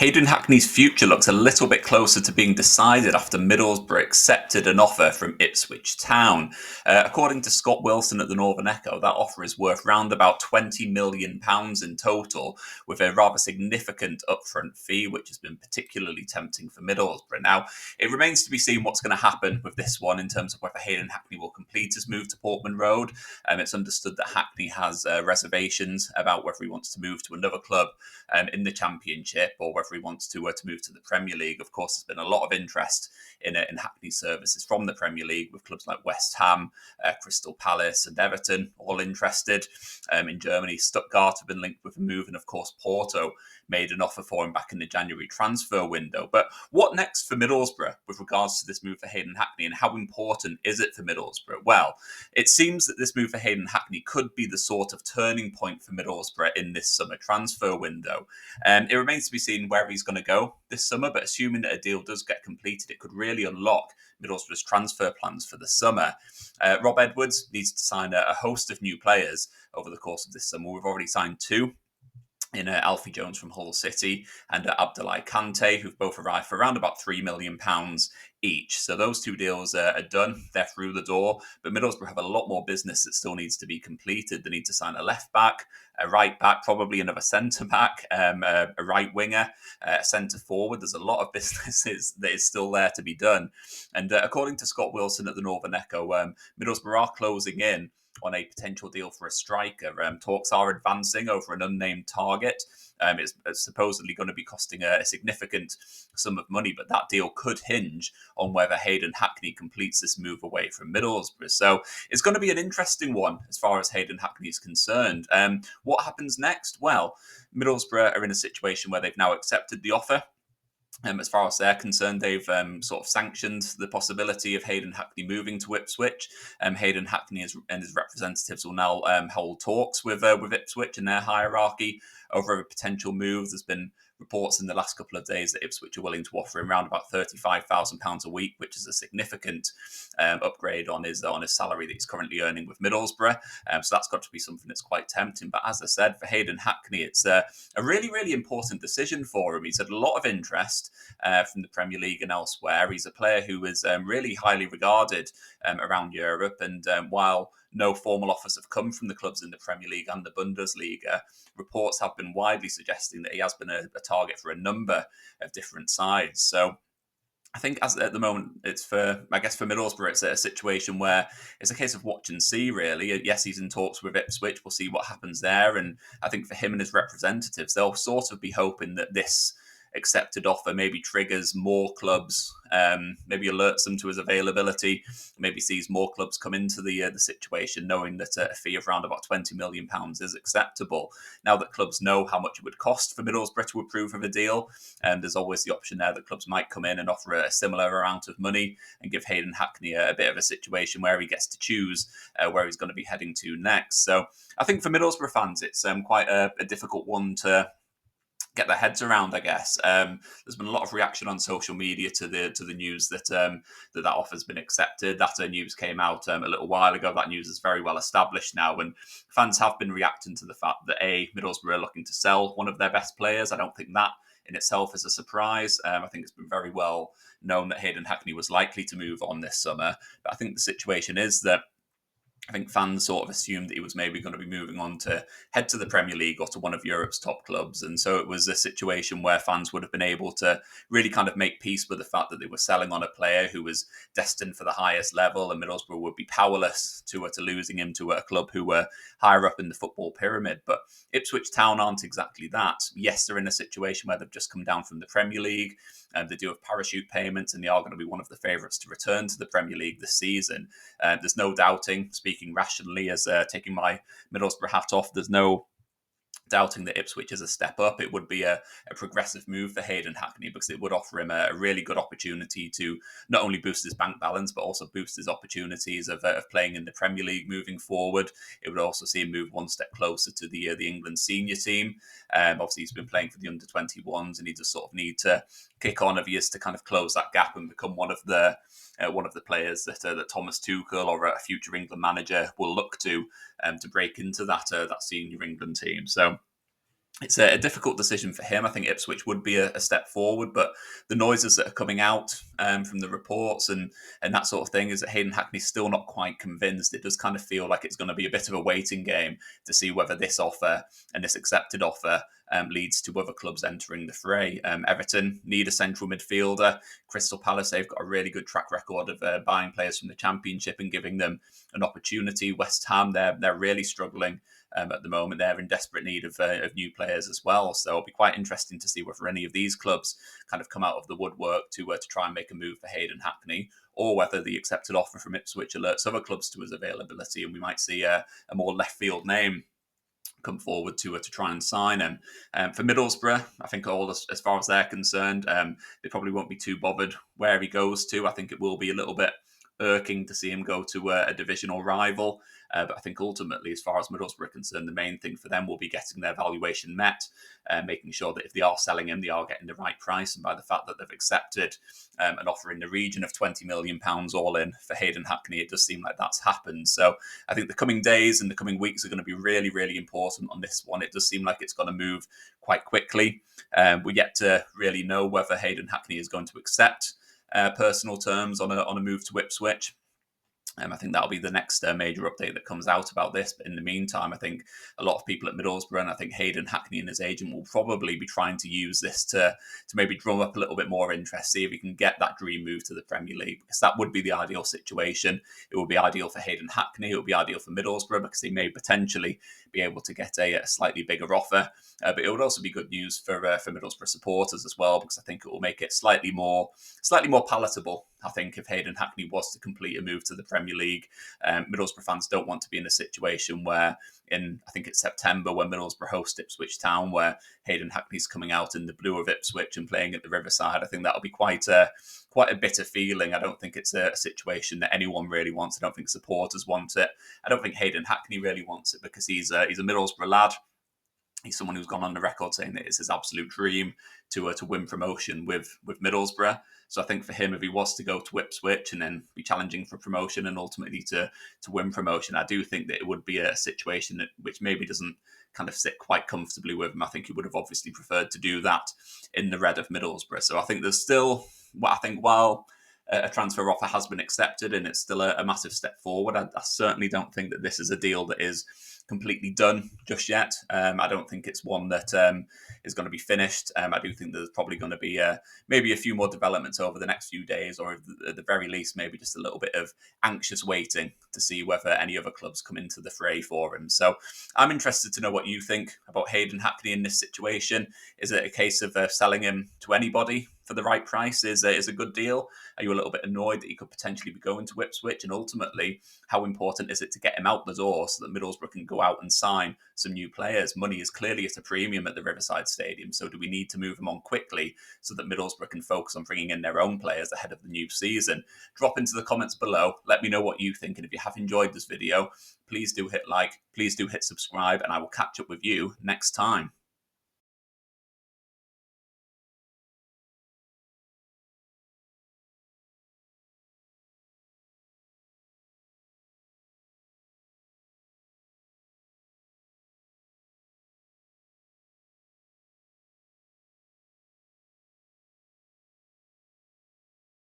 Hayden Hackney's future looks a little bit closer to being decided after Middlesbrough accepted an offer from Ipswich Town. According to Scott Wilson at the Northern Echo, that offer is worth round about £20 million in total, with a rather significant upfront fee, which has been particularly tempting for Middlesbrough. Now, it remains to be seen what's going to happen with this one in terms of whether Hayden Hackney will complete his move to Portman Road. It's understood that Hackney has reservations about whether he wants to move to another club in the Championship or whether he wants to move to the Premier League. Of course, there's been a lot of interest in Hackney's services from the Premier League, with clubs like West Ham, Crystal Palace and Everton all interested. In Germany, Stuttgart have been linked with a move, and of course Porto made an offer for him back in the January transfer window. But what next for Middlesbrough with regards to this move for Hayden Hackney, and how important is it for Middlesbrough? Well, it seems that this move for Hayden Hackney could be the sort of turning point for Middlesbrough in this summer transfer window. It remains to be seen where he's going to go this summer, but assuming that a deal does get completed, it could really unlock Middlesbrough's transfer plans for the summer. Rob Edwards needs to sign a host of new players over the course of this summer. We've already signed two in Alfie Jones from Hull City and Abdoulaye Kante, who've both arrived for around about £3 million each. So those two deals are done. They're through the door. But Middlesbrough have a lot more business that still needs to be completed. They need to sign a left back, a right back, probably another centre back, a right winger, a centre forward. There's a lot of businesses that is still there to be done. And according to Scott Wilson at the Northern Echo, Middlesbrough are closing in on a potential deal for a striker. Talks are advancing over an unnamed target. It's supposedly going to be costing a significant sum of money, but that deal could hinge on whether Hayden Hackney completes this move away from Middlesbrough. So it's going to be an interesting one as far as Hayden Hackney is concerned. What happens next? Well, Middlesbrough are in a situation where they've now accepted the offer. As far as they're concerned, they've sort of sanctioned the possibility of Hayden Hackney moving to Ipswich. Hayden Hackney and his representatives will now hold talks with Ipswich and their hierarchy over a potential move. There's been reports in the last couple of days that Ipswich are willing to offer him around about £35,000 a week, which is a significant upgrade on his salary that he's currently earning with Middlesbrough. So that's got to be something that's quite tempting. But as I said, for Hayden Hackney, it's a really, really important decision for him. He's had a lot of interest from the Premier League and elsewhere. He's a player who is really highly regarded around Europe. And while no formal offers have come from the clubs in the Premier League and the Bundesliga, reports have been widely suggesting that he has been a target for a number of different sides. So I think at the moment, it's for Middlesbrough, it's a situation where it's a case of watch and see, really. Yes, he's in talks with Ipswich. We'll see what happens there. And I think for him and his representatives, they'll sort of be hoping that this accepted offer maybe triggers more clubs, maybe alerts them to his availability, maybe sees more clubs come into the situation, knowing that a fee of around about £20 million is acceptable. Now that clubs know how much it would cost for Middlesbrough to approve of a deal, there's always the option there that clubs might come in and offer a similar amount of money and give Hayden Hackney a bit of a situation where he gets to choose where he's going to be heading to next. So I think for Middlesbrough fans, it's quite a difficult one to get their heads around, I guess. There's been a lot of reaction on social media to the news that that offer's been accepted. That news came out a little while ago. That news is very well established now, and fans have been reacting to the fact that Middlesbrough are looking to sell one of their best players. I don't think that in itself is a surprise. I think it's been very well known that Hayden Hackney was likely to move on this summer, but I think the situation is that I think fans sort of assumed that he was maybe going to be moving on to head to the Premier League or to one of Europe's top clubs. And so it was a situation where fans would have been able to really kind of make peace with the fact that they were selling on a player who was destined for the highest level, and Middlesbrough would be powerless to losing him to a club who were higher up in the football pyramid. But Ipswich Town aren't exactly that. Yes, they're in a situation where they've just come down from the Premier League. They do have parachute payments, and they are going to be one of the favourites to return to the Premier League this season. There's no doubting, speaking rationally as taking my Middlesbrough hat off, there's no doubting that Ipswich is a step up. It would be a progressive move for Hayden Hackney because it would offer him a really good opportunity to not only boost his bank balance, but also boost his opportunities of playing in the Premier League moving forward. It would also see him move one step closer to the England senior team. Obviously, he's been playing for the under-21s, and he just sort of need to kick on if he is to kind of close that gap and become one of the players that Thomas Tuchel or a future England manager will look to break into that senior England team. So It's a difficult decision for him. I think Ipswich would be a step forward, but the noises that are coming out from the reports and that sort of thing is that Hayden Hackney's still not quite convinced. It does kind of feel like it's going to be a bit of a waiting game to see whether this offer and this accepted offer leads to other clubs entering the fray. Everton need a central midfielder. Crystal Palace, they've got a really good track record of buying players from the Championship and giving them an opportunity. West Ham, they're really struggling. At the moment, they're in desperate need of new players as well. So it'll be quite interesting to see whether any of these clubs kind of come out of the woodwork to try and make a move for Hayden Hackney, or whether the accepted offer from Ipswich alerts other clubs to his availability, and we might see a more left field name come forward to try and sign him. For Middlesbrough, I think all as far as they're concerned, they probably won't be too bothered where he goes to. I think it will be a little bit irking to see him go to a divisional rival. But I think ultimately, as far as Middlesbrough are concerned, the main thing for them will be getting their valuation met, making sure that if they are selling him, they are getting the right price. And by the fact that they've accepted an offer in the region of £20 million all in for Hayden Hackney, it does seem like that's happened. So I think the coming days and the coming weeks are going to be really, really important on this one. It does seem like it's going to move quite quickly. We're yet to really know whether Hayden Hackney is going to accept personal terms on a move to Ipswich. I think that'll be the next major update that comes out about this. But in the meantime, I think a lot of people at Middlesbrough, and I think Hayden Hackney and his agent will probably be trying to use this to maybe drum up a little bit more interest, see if he can get that dream move to the Premier League, because that would be the ideal situation. It would be ideal for Hayden Hackney. It would be ideal for Middlesbrough because they may potentially be able to get a slightly bigger offer. But it would also be good news for Middlesbrough supporters as well, because I think it will make it slightly more palatable. I think if Hayden Hackney was to complete a move to the Premier League, Middlesbrough fans don't want to be in a situation where I think it's September when Middlesbrough host Ipswich Town, where Hayden Hackney's coming out in the blue of Ipswich and playing at the Riverside. I think that'll be quite a bitter feeling. I don't think it's a situation that anyone really wants. I don't think supporters want it. I don't think Hayden Hackney really wants it because he's a Middlesbrough lad. He's someone who's gone on the record saying that it's his absolute dream to win promotion with Middlesbrough. So I think for him, if he was to go to Ipswich and then be challenging for promotion and ultimately to win promotion, I do think that it would be a situation which maybe doesn't kind of sit quite comfortably with him. I think he would have obviously preferred to do that in the red of Middlesbrough. So I think there's still, while a transfer offer has been accepted and it's still a massive step forward, I certainly don't think that this is a deal that is completely done just yet. I don't think it's one that is going to be finished. I do think there's probably going to be maybe a few more developments over the next few days, or at the very least, maybe just a little bit of anxious waiting to see whether any other clubs come into the fray for him. So I'm interested to know what you think about Hayden Hackney in this situation. Is it a case of selling him to anybody for the right price is a good deal? Are you a little bit annoyed that he could potentially be going to Ipswich? And ultimately, how important is it to get him out the door so that Middlesbrough can go out and sign some new players? Money is clearly at a premium at the Riverside Stadium, so do we need to move him on quickly so that Middlesbrough can focus on bringing in their own players ahead of the new season? Drop into the comments below. Let me know what you think, and if you have enjoyed this video, please do hit like, please do hit subscribe, and I will catch up with you next time.